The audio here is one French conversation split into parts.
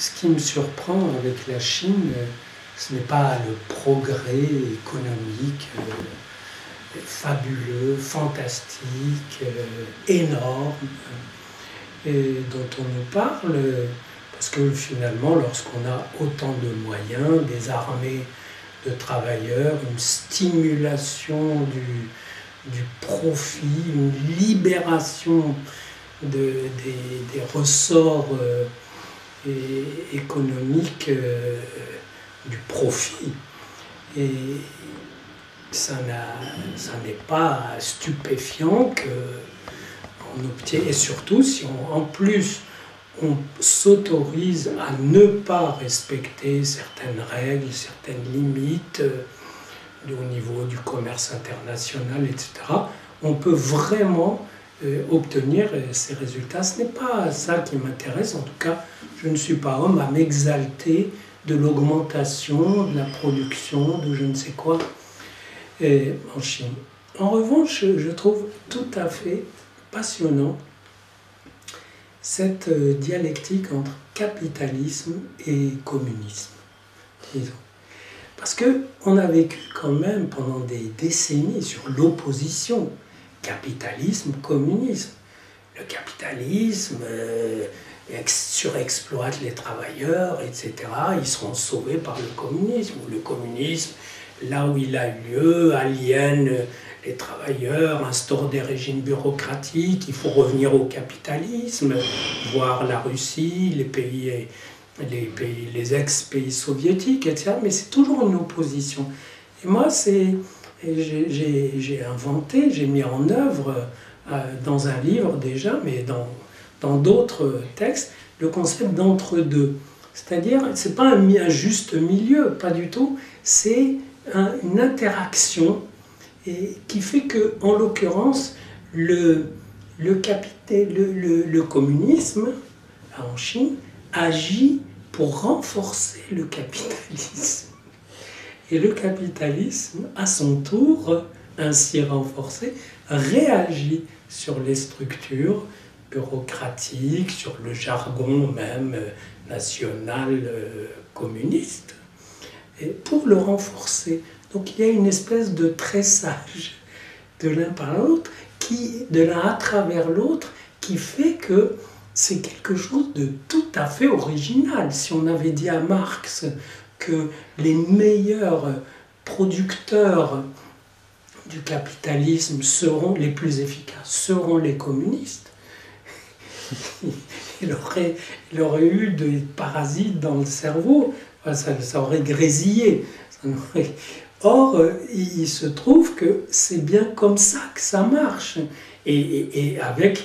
ce qui me surprend avec la Chine, ce n'est pas le progrès économique fabuleux, fantastique, énorme, dont on nous parle, parce que finalement, lorsqu'on a autant de moyens, des armées de travailleurs, une stimulation du profit, une libération des ressorts économiques du profit. Et ça n'est pas stupéfiant qu'on obtienne, et surtout si en plus on s'autorise à ne pas respecter certaines règles, certaines limites au niveau du commerce international, etc., on peut vraiment obtenir ces résultats. Ce n'est pas ça qui m'intéresse, en tout cas, je ne suis pas homme à m'exalter de l'augmentation, de la production, de je ne sais quoi en Chine. En revanche, je trouve tout à fait passionnant cette dialectique entre capitalisme et communisme, disons. Parce qu'on a vécu quand même pendant des décennies sur l'opposition capitalisme-communisme. Le capitalisme surexploite les travailleurs, etc. Ils seront sauvés par le communisme. Ou le communisme, là où il a eu lieu, aliène les travailleurs, instaure des régimes bureaucratiques, il faut revenir au capitalisme, voir la Russie, les ex-pays soviétiques, etc. Mais c'est toujours une opposition. Et moi, j'ai inventé, j'ai mis en œuvre dans un livre déjà, mais dans d'autres textes, le concept d'entre-deux. C'est-à-dire, ce n'est pas un juste milieu, pas du tout, c'est une interaction qui fait que, en l'occurrence, le communisme en Chine agit pour renforcer le capitalisme. Et le capitalisme, à son tour, ainsi renforcé, réagit sur les structures bureaucratiques, sur le jargon même national communiste, et pour le renforcer. Donc il y a une espèce de tressage de l'un par l'autre, de l'un à travers l'autre, qui fait que c'est quelque chose de tout à fait original. Si on avait dit à Marx que les meilleurs producteurs du capitalisme seront les plus efficaces, seront les communistes, il aurait eu des parasites dans le cerveau, ça aurait grésillé. Or, il se trouve que c'est bien comme ça que ça marche. Et avec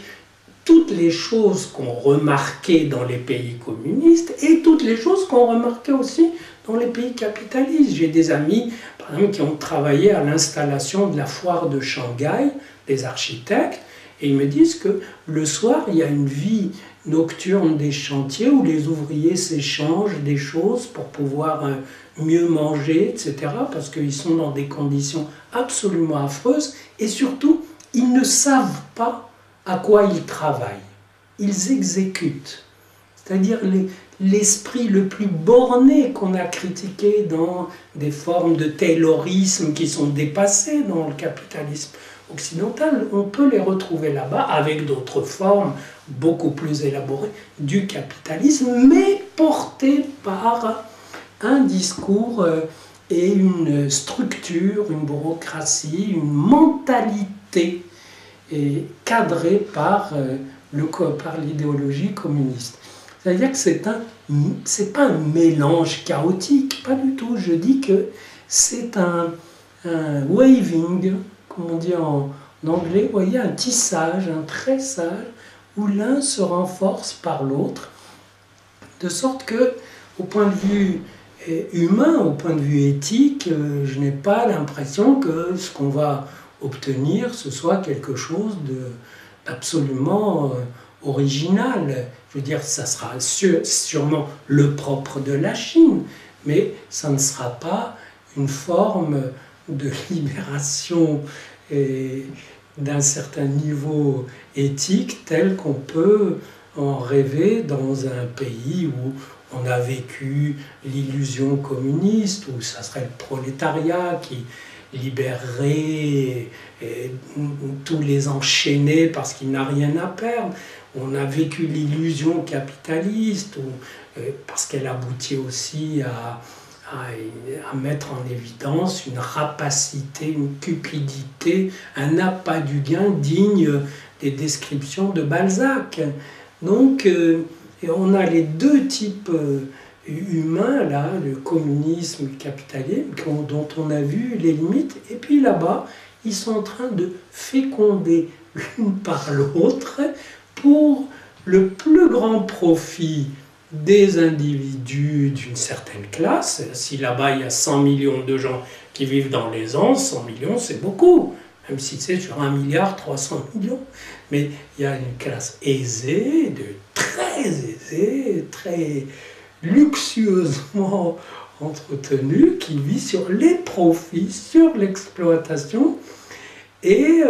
toutes les choses qu'on remarquait dans les pays communistes et toutes les choses qu'on remarquait aussi dans les pays capitalistes. J'ai des amis, par exemple, qui ont travaillé à l'installation de la foire de Shanghai, des architectes, et ils me disent que le soir, il y a une vie nocturne des chantiers où les ouvriers s'échangent des choses pour pouvoir mieux manger, etc., parce qu'ils sont dans des conditions absolument affreuses, et surtout, ils ne savent pas à quoi ils travaillent. Ils exécutent. C'est-à-dire l'esprit le plus borné qu'on a critiqué dans des formes de taylorisme qui sont dépassées dans le capitalisme occidental, on peut les retrouver là-bas avec d'autres formes beaucoup plus élaborées du capitalisme, mais portées par un discours et une structure, une bureaucratie, une mentalité cadrée par l'idéologie communiste. C'est-à-dire que c'est pas un mélange chaotique, pas du tout. Je dis que c'est un waving, comme on dit en anglais, vous voyez, un tissage, un tressage, où l'un se renforce par l'autre, de sorte que, au point de vue humain, au point de vue éthique, je n'ai pas l'impression que ce qu'on va obtenir, ce soit quelque chose d'absolument original. Je veux dire, ça sera sûrement le propre de la Chine, mais ça ne sera pas une forme de libération d'un certain niveau éthique tel qu'on peut on rêvait dans un pays où on a vécu l'illusion communiste, où ça serait le prolétariat qui libérerait tous les enchaînés parce qu'il n'a rien à perdre. On a vécu l'illusion capitaliste, parce qu'elle aboutit aussi à mettre en évidence une rapacité, une cupidité, un appât du gain digne des descriptions de Balzac. Donc, on a les deux types humains, là, le communisme, le capitalisme, dont on a vu les limites, et puis là-bas, ils sont en train de féconder l'une par l'autre pour le plus grand profit des individus d'une certaine classe. Si là-bas il y a 100 millions de gens qui vivent dans l'aisance, 100 millions c'est beaucoup, même si c'est sur 1,3 milliard, mais il y a une classe aisée, très aisée, très luxueusement entretenue, qui vit sur les profits, sur l'exploitation, et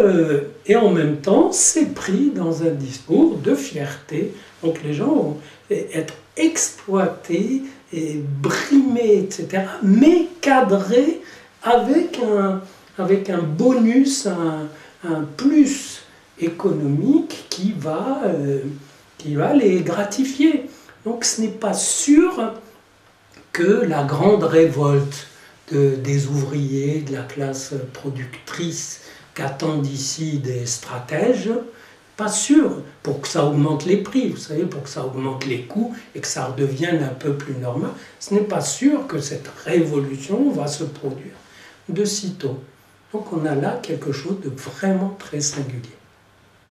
en même temps c'est pris dans un discours de fierté. Donc les gens vont être exploités et brimés, etc., mais cadrés avec un bonus, un plus économique qui va les gratifier. Donc ce n'est pas sûr que la grande révolte des ouvriers, de la classe productrice qu'attendent ici des stratèges, pas sûr, pour que ça augmente les prix, vous savez, pour que ça augmente les coûts et que ça redevienne un peu plus normal, ce n'est pas sûr que cette révolution va se produire de sitôt. Donc on a là quelque chose de vraiment très singulier.